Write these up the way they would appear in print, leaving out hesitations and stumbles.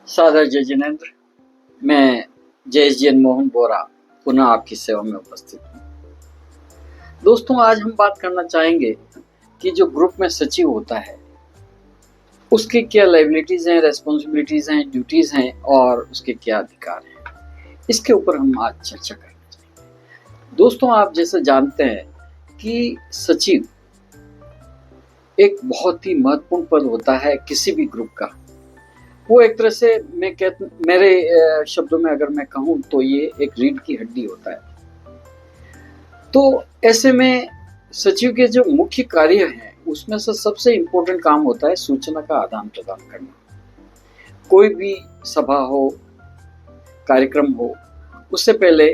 सादर जय जिनेंद्र। मैं जय मोहन बोरा पुनः आपकी सेवा में उपस्थित हूँ। दोस्तों, आज हम बात करना चाहेंगे कि जो ग्रुप में सचिव होता है उसके क्या लायबिलिटीज हैं, रेस्पॉन्सिबिलिटीज हैं, ड्यूटीज हैं और उसके क्या अधिकार हैं, इसके ऊपर हम आज चर्चा करना चाहेंगे। दोस्तों, आप जैसे जानते हैं कि सचिव एक बहुत ही महत्वपूर्ण पद होता है किसी भी ग्रुप का। वो एक तरह से मेरे शब्दों में अगर मैं कहूँ तो ये एक रीढ़ की हड्डी होता है। तो ऐसे में सचिव के जो मुख्य कार्य हैं उसमें से सबसे इम्पोर्टेंट काम होता है सूचना का आदान प्रदान करना। कोई भी सभा हो, कार्यक्रम हो, उससे पहले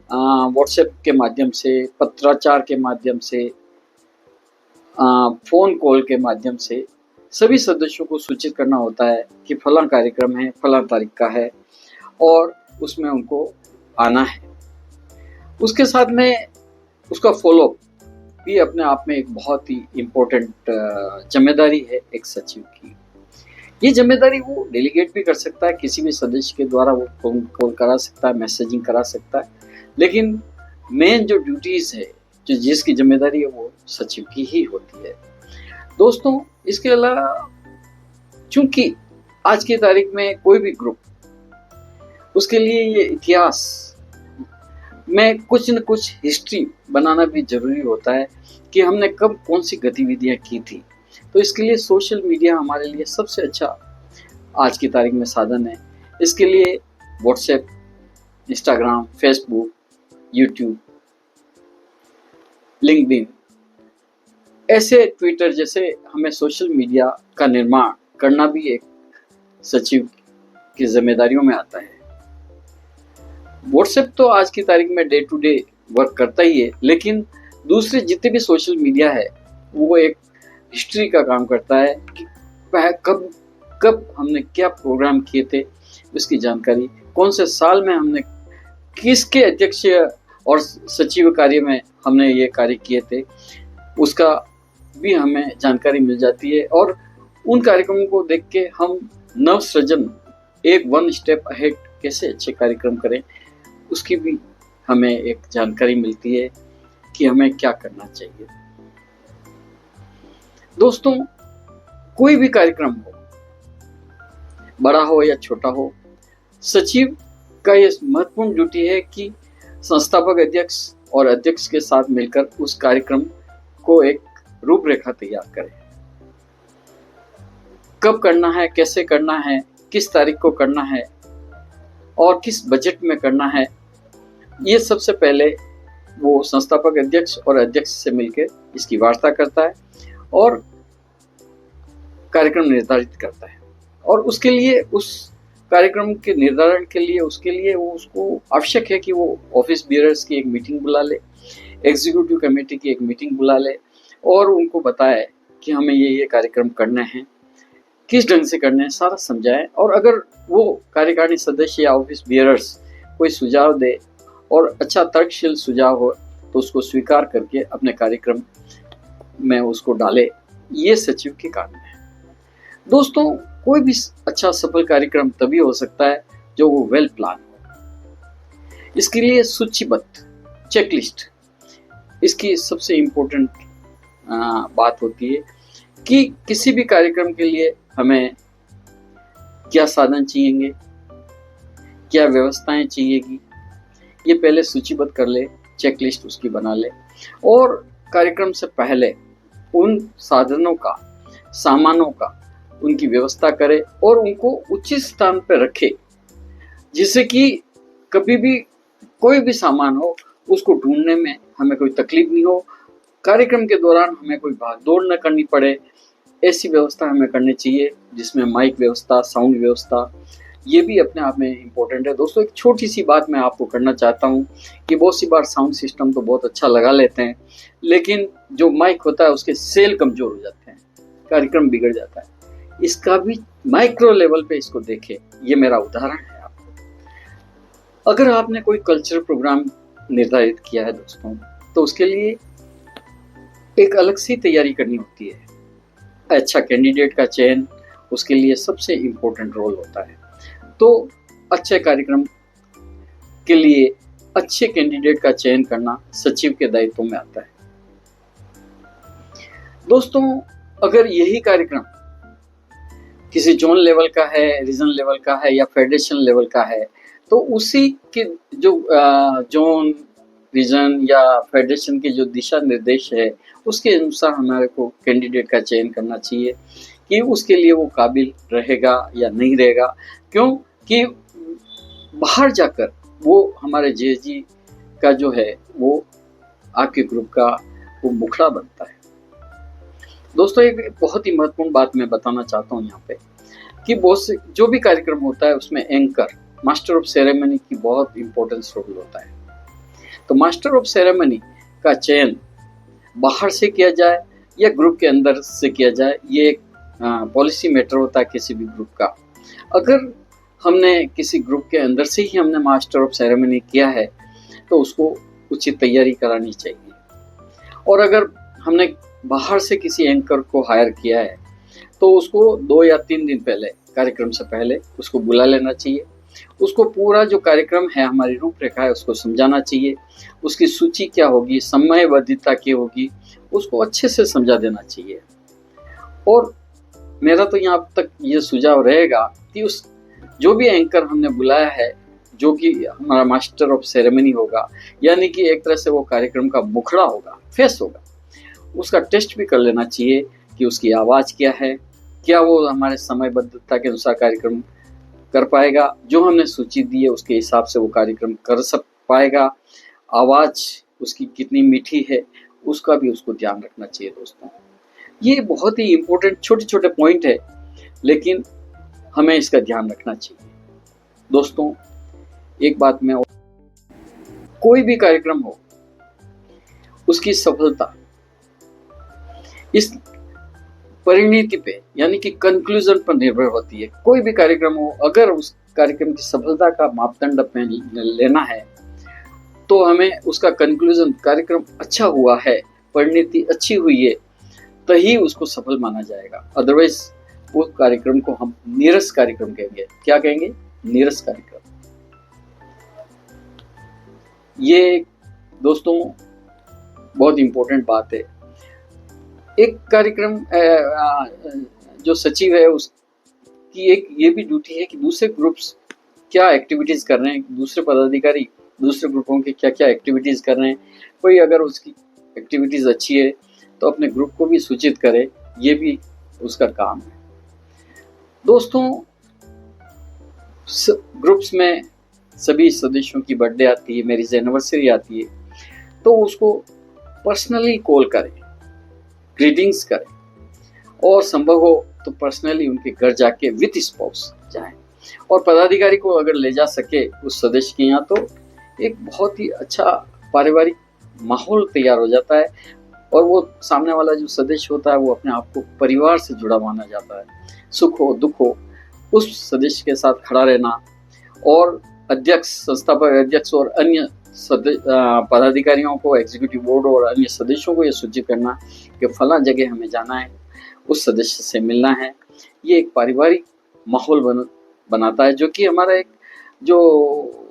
व्हाट्सएप के माध्यम से, पत्राचार के माध्यम से, फोन कॉल के माध्यम से सभी सदस्यों को सूचित करना होता है कि फलां कार्यक्रम है, फलां तारीख का है और उसमें उनको आना है। उसके साथ में उसका फॉलोअप भी अपने आप में एक बहुत ही इम्पोर्टेंट जिम्मेदारी है एक सचिव की। ये जिम्मेदारी वो डेलीगेट भी कर सकता है, किसी भी सदस्य के द्वारा वो फोन कॉल करा सकता है, मैसेजिंग करा सकता है, लेकिन मेन जो ड्यूटीज है, जो जिसकी जिम्मेदारी है, वो सचिव की ही होती है। दोस्तों, इसके अलावा चूंकि आज की तारीख में कोई भी ग्रुप, उसके लिए ये इतिहास में कुछ न कुछ हिस्ट्री बनाना भी जरूरी होता है कि हमने कब कौन सी गतिविधियां की थी। तो इसके लिए सोशल मीडिया हमारे लिए सबसे अच्छा आज की तारीख में साधन है। इसके लिए WhatsApp, Instagram, Facebook, YouTube, LinkedIn, ऐसे ट्विटर जैसे हमें सोशल मीडिया का निर्माण करना भी एक सचिव की जिम्मेदारियों में आता है। व्हाट्सएप तो आज की तारीख में डे टू डे वर्क करता ही है, लेकिन दूसरे जितने भी सोशल मीडिया है वो एक हिस्ट्री का काम करता है कि कब कब हमने क्या प्रोग्राम किए थे, उसकी जानकारी, कौन से साल में हमने किसके अध्यक्ष और सचिव कार्य में हमने ये कार्य किए थे, उसका भी हमें जानकारी मिल जाती है। और उन कार्यक्रमों को देख के हम नव सृजन, एक वन स्टेप अहेड कैसे अच्छे कार्यक्रम करें, उसकी भी हमें एक जानकारी मिलती है कि हमें क्या करना चाहिए। दोस्तों, कोई भी कार्यक्रम हो, बड़ा हो या छोटा हो, सचिव का ये महत्वपूर्ण ड्यूटी है कि संस्थापक अध्यक्ष और अध्यक्ष के साथ मिलकर उस कार्यक्रम को एक रूपरेखा तैयार करें। कब करना है, कैसे करना है, किस तारीख को करना है और किस बजट में करना है, ये सबसे पहले वो संस्थापक अध्यक्ष और अध्यक्ष से मिलकर इसकी वार्ता करता है और कार्यक्रम निर्धारित करता है। और उसके लिए, उस कार्यक्रम के निर्धारण के लिए, उसके लिए वो उसको आवश्यक है कि वो ऑफिस बियरर्स की एक मीटिंग बुला ले, एग्जीक्यूटिव कमेटी की एक मीटिंग बुला ले और उनको बताए कि हमें ये कार्यक्रम करने हैं, किस ढंग से करने हैं, सारा समझाएं। और अगर वो कार्यकारिणी सदस्य या ऑफिस बियरर्स कोई सुझाव दे और अच्छा तर्कशील सुझाव हो तो उसको स्वीकार करके अपने कार्यक्रम में उसको डाले। ये सचिव के काम है। दोस्तों, कोई भी अच्छा सफल कार्यक्रम तभी हो सकता है जो वो वेल प्लान हो। इसके लिए सूचीबद्ध चेकलिस्ट इसकी सबसे इम्पोर्टेंट बात होती है कि किसी भी कार्यक्रम के लिए हमें क्या साधन चाहिएंगे, क्या व्यवस्थाएं चाहिएगी, ये पहले सूचीबद्ध कर ले, चेकलिस्ट उसकी बना ले और कार्यक्रम से पहले उन साधनों का, सामानों का, उनकी व्यवस्था करे और उनको उचित स्थान पर रखे, जिससे कि कभी भी कोई भी सामान हो उसको ढूंढने में हमें कोई तकलीफ नहीं हो, कार्यक्रम के दौरान हमें कोई भाग दौड़ न करनी पड़े। ऐसी व्यवस्था हमें करनी चाहिए जिसमें माइक व्यवस्था, साउंड व्यवस्था, ये भी अपने आप में इम्पोर्टेंट है। दोस्तों, एक छोटी सी बात मैं आपको करना चाहता हूँ कि बहुत सी बार साउंड सिस्टम तो बहुत अच्छा लगा लेते हैं, लेकिन जो माइक होता है उसके सेल कमजोर हो जाते हैं, कार्यक्रम बिगड़ जाता है। इसका भी माइक्रो लेवल पे इसको देखें। ये मेरा उदाहरण है आपको। अगर आपने कोई कल्चरल प्रोग्राम निर्धारित किया है दोस्तों, तो उसके लिए एक अलग सी तैयारी करनी होती है। अच्छा कैंडिडेट का चयन उसके लिए सबसे इम्पोर्टेंट रोल होता है। तो अच्छे कार्यक्रम के लिए अच्छे कैंडिडेट का चयन करना सचिव के दायित्व में आता है। दोस्तों, अगर यही कार्यक्रम किसी जोन लेवल का है, रीजन लेवल का है या फेडरेशन लेवल का है, तो उसी के जो जोन, रीजन या फेडरेशन के जो दिशा निर्देश है, उसके अनुसार हमारे को कैंडिडेट का चयन करना चाहिए कि उसके लिए वो काबिल रहेगा या नहीं रहेगा। क्यों कि बाहर जाकर वो हमारे जेजी का जो है वो आपके ग्रुप का वो मुखड़ा बनता है। दोस्तों, एक बहुत ही महत्वपूर्ण बात मैं बताना चाहता हूँ यहाँ पे कि बहुत से जो भी कार्यक्रम होता है उसमें एंकर, मास्टर ऑफ सेरेमनी की बहुत इंपॉर्टेंस रोल होता है। तो मास्टर ऑफ सेरेमनी का चयन बाहर से किया जाए या ग्रुप के अंदर से किया जाए, ये एक पॉलिसी मैटर होता है किसी भी ग्रुप का। अगर हमने किसी ग्रुप के अंदर से ही हमने मास्टर ऑफ सेरेमनी किया है तो उसको उचित तैयारी करानी चाहिए। और अगर हमने बाहर से किसी एंकर को हायर किया है तो उसको 2 या 3 दिन पहले, कार्यक्रम से पहले उसको बुला लेना चाहिए। उसको पूरा जो कार्यक्रम है, हमारी रूपरेखा है, उसको समझाना चाहिए। उसकी सूची क्या होगी, समयबद्धता क्या होगी, उसको अच्छे से समझा देना चाहिए। और मेरा तो यहाँ तक ये सुझाव रहेगा कि उस जो भी एंकर हमने बुलाया है, जो कि हमारा मास्टर ऑफ सेरेमनी होगा, यानी कि एक तरह से वो कार्यक्रम का मुखड़ा होगा, फेस होगा, उसका टेस्ट भी कर लेना चाहिए कि उसकी आवाज़ क्या है, क्या वो हमारे समयबद्धता के अनुसार कार्यक्रम कर पाएगा, जो हमने सूची दी है उसके हिसाब से वो कार्यक्रम कर पाएगा, आवाज़ उसकी कितनी मीठी है, उसका भी उसको ध्यान रखना चाहिए। दोस्तों, ये बहुत ही इम्पोर्टेंट छोटे छोटे पॉइंट है, लेकिन हमें इसका ध्यान रखना चाहिए। दोस्तों, एक बात में, कोई भी कार्यक्रम हो, उसकी सफलता इस परिणति पे यानी कि कंक्लूजन पर निर्भर होती है। कोई भी कार्यक्रम हो, अगर उस कार्यक्रम की सफलता का मापदंड अपने लेना है तो हमें उसका कंक्लूजन, कार्यक्रम अच्छा हुआ है, परिणति अच्छी हुई है, तभी उसको सफल माना जाएगा। अदरवाइज उस कार्यक्रम को हम नीरस कार्यक्रम कहेंगे। क्या कहेंगे? नीरस कार्यक्रम। ये दोस्तों बहुत इंपॉर्टेंट बात है। एक कार्यक्रम जो सचिव है उसकी एक ये भी ड्यूटी है कि दूसरे ग्रुप्स क्या एक्टिविटीज कर रहे हैं, दूसरे पदाधिकारी दूसरे ग्रुपों के क्या क्या एक्टिविटीज कर रहे हैं, कोई अगर उसकी एक्टिविटीज अच्छी है तो अपने ग्रुप को भी सूचित करे, ये भी उसका काम है। दोस्तों, ग्रुप्स में सभी सदस्यों की बर्थडे आती है, मैरिज एनिवर्सरी आती है, तो उसको पर्सनली कॉल करें, ग्रीटिंग्स करें, और संभव हो तो पर्सनली उनके घर जाके विथ स्पाउस जाएं। और पदाधिकारी को अगर ले जा सके उस सदस्य के यहाँ, तो एक बहुत ही अच्छा पारिवारिक माहौल तैयार हो जाता है और वो सामने वाला जो सदस्य होता है वो अपने आप को परिवार से जुड़ा माना जाता है। सुख हो दुख हो उस सदस्य के साथ खड़ा रहना, और अध्यक्ष, संस्थापक अध्यक्ष और अन्य पदाधिकारियों को, एग्जीक्यूटिव बोर्ड और अन्य सदस्यों को ये सूचित करना कि फला जगह हमें जाना है, उस सदस्य से मिलना है। ये एक पारिवारिक माहौल बनाता है, जो कि हमारा एक जो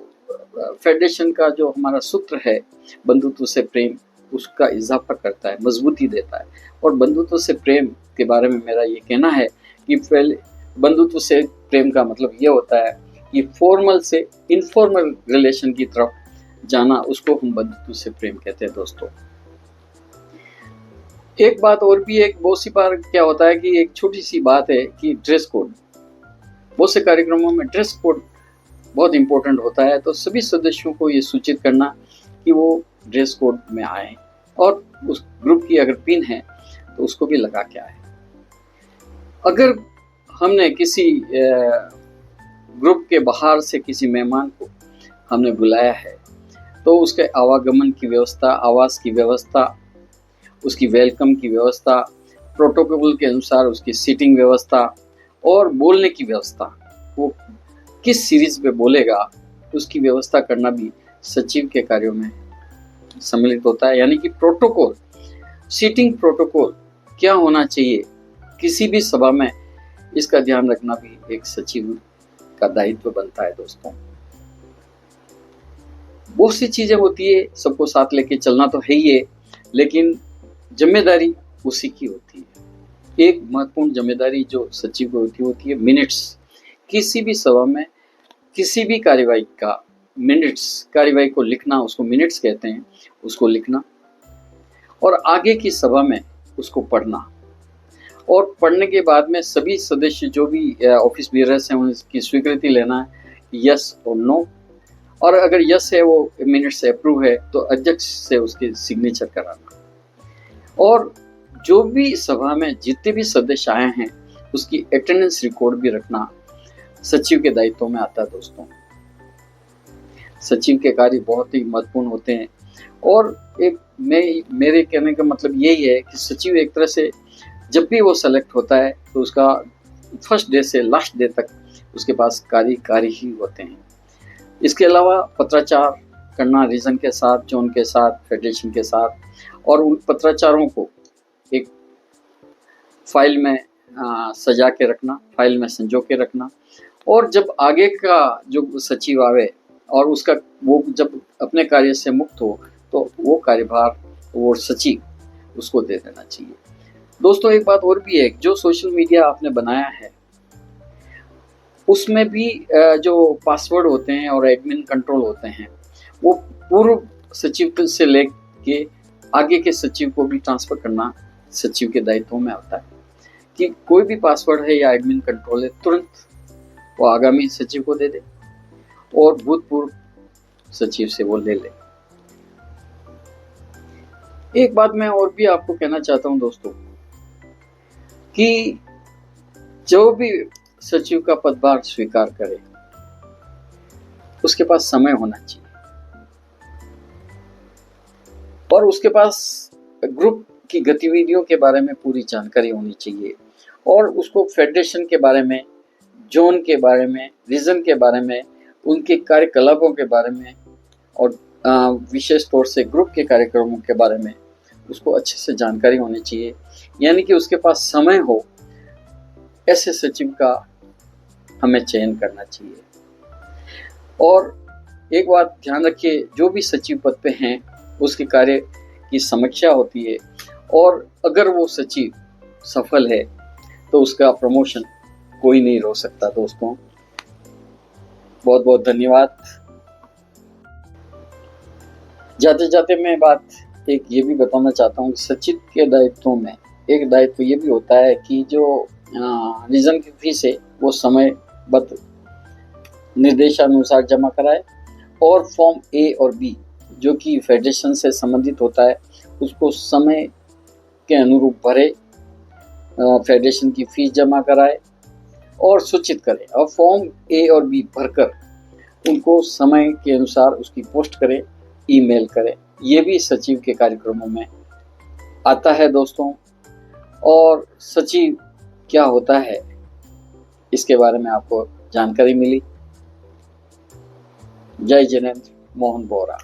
फेडरेशन का जो हमारा सूत्र है, बंधुत्व से प्रेम, उसका इजाफा करता है, मजबूती देता है। और बंधुत्व से प्रेम के बारे में मेरा ये कहना है कि पहले बंधुत्व से प्रेम का मतलब ये होता है कि फॉर्मल से इनफॉर्मल रिलेशन की तरफ जाना, उसको हम बंधुत्व से प्रेम कहते हैं। दोस्तों, एक बात और भी, एक बहुत सी बार क्या होता है कि एक छोटी सी बात है कि ड्रेस कोड, बहुत से कार्यक्रमों में ड्रेस कोड बहुत इंपॉर्टेंट होता है, तो सभी सदस्यों को ये सूचित करना कि वो ड्रेस कोड में आए, और उस ग्रुप की अगर पिन है तो उसको भी लगा के आए। अगर हमने किसी ग्रुप के बाहर से किसी मेहमान को हमने बुलाया है तो उसके आवागमन की व्यवस्था, आवास की व्यवस्था, उसकी वेलकम की व्यवस्था, प्रोटोकॉल के अनुसार उसकी सीटिंग व्यवस्था और बोलने की व्यवस्था, वो किस सीरीज पे बोलेगा उसकी व्यवस्था करना भी सचिव के कार्यों में सम्मिलित होता है। यानी कि प्रोटोकॉल, सीटिंग प्रोटोकॉल क्या होना चाहिए किसी भी सभा में, इसका ध्यान रखना भी एक सचिव का दायित्व बनता है दोस्तों। बहुत सी चीजें होती है, सबको साथ लेके चलना तो है ही है, लेकिन जिम्मेदारी उसी की होती है। एक महत्वपूर्ण जिम्मेदारी जो सचिव को होती है मिनट्स। किसी भी सभा में किसी भी कार्यवाही का मिनट्स, कार्यवाही को लिखना, उसको मिनट्स कहते हैं, उसको लिखना और आगे की सभा में उसको पढ़ना, और पढ़ने के बाद में सभी सदस्य जो भी ऑफिस बियरर्स हैं उनकी स्वीकृति लेना है, यस और नो, और अगर यस है वो मिनट्स से अप्रूव है तो अध्यक्ष से उसकी सिग्नेचर कराना, और जो भी सभा में जितने भी सदस्य आए हैं उसकी अटेंडेंस रिकॉर्ड भी रखना सचिव के दायित्व में आता है दोस्तों। सचिव के कार्य बहुत ही महत्वपूर्ण होते हैं, और एक मेरे कहने का मतलब यही है कि सचिव एक तरह से जब भी वो सेलेक्ट होता है तो उसका फर्स्ट डे से लास्ट डे तक उसके पास कार्य ही होते हैं। इसके अलावा पत्राचार करना रीजन के साथ, जोन के साथ, फेडरेशन के साथ, और उन पत्राचारों को एक फाइल में सजा के रखना, फाइल में संजो के रखना, और जब आगे का जो सचिव आवे और उसका वो जब अपने कार्य से मुक्त हो तो वो कार्यभार वो सचिव उसको दे देना चाहिए। दोस्तों एक बात और भी है, जो सोशल मीडिया आपने बनाया है उसमें भी जो पासवर्ड होते हैं और एडमिन कंट्रोल होते हैं वो पूर्व सचिव से लेके आगे के सचिव को भी ट्रांसफर करना सचिव के दायित्व में आता है, कि कोई भी पासवर्ड है या एडमिन कंट्रोल है तुरंत वो आगामी सचिव को दे दे और भूतपूर्व सचिव से वो ले ले। एक बात मैं और भी आपको कहना चाहता हूं दोस्तों, कि जो भी सचिव का पदभार स्वीकार करे उसके पास समय होना चाहिए, और उसके पास ग्रुप की गतिविधियों के बारे में पूरी जानकारी होनी चाहिए, और उसको फेडरेशन के बारे में, जोन के बारे में, रीजन के बारे में, उनके कार्यकलापों के बारे में, और विशेष तौर से ग्रुप के कार्यक्रमों के बारे में उसको अच्छे से जानकारी होनी चाहिए। यानी कि उसके पास समय हो, ऐसे सचिव का हमें चयन करना चाहिए। और एक बात ध्यान रखिए, जो भी सचिव पद पे हैं उसके कार्य की समीक्षा होती है, और अगर वो सचिव सफल है तो उसका प्रमोशन कोई नहीं रोक सकता दोस्तों। बहुत बहुत धन्यवाद। जाते जाते मैं बात एक ये भी बताना चाहता हूँ, सचिव के दायित्वों में एक दायित्व ये भी होता है कि जो रीजन की फीस है वो समयबद्ध निर्देशानुसार जमा कराए, और फॉर्म ए और बी जो कि फेडरेशन से संबंधित होता है उसको समय के अनुरूप भरे, फेडरेशन की फीस जमा कराए और सूचित करें, और फॉर्म ए और बी भरकर उनको समय के अनुसार उसकी पोस्ट करें, ईमेल करें। ये भी सचिव के कार्यक्रमों में आता है दोस्तों। और सचिव क्या होता है इसके बारे में आपको जानकारी मिली। जय जिनेंद्र, मोहन बोरा।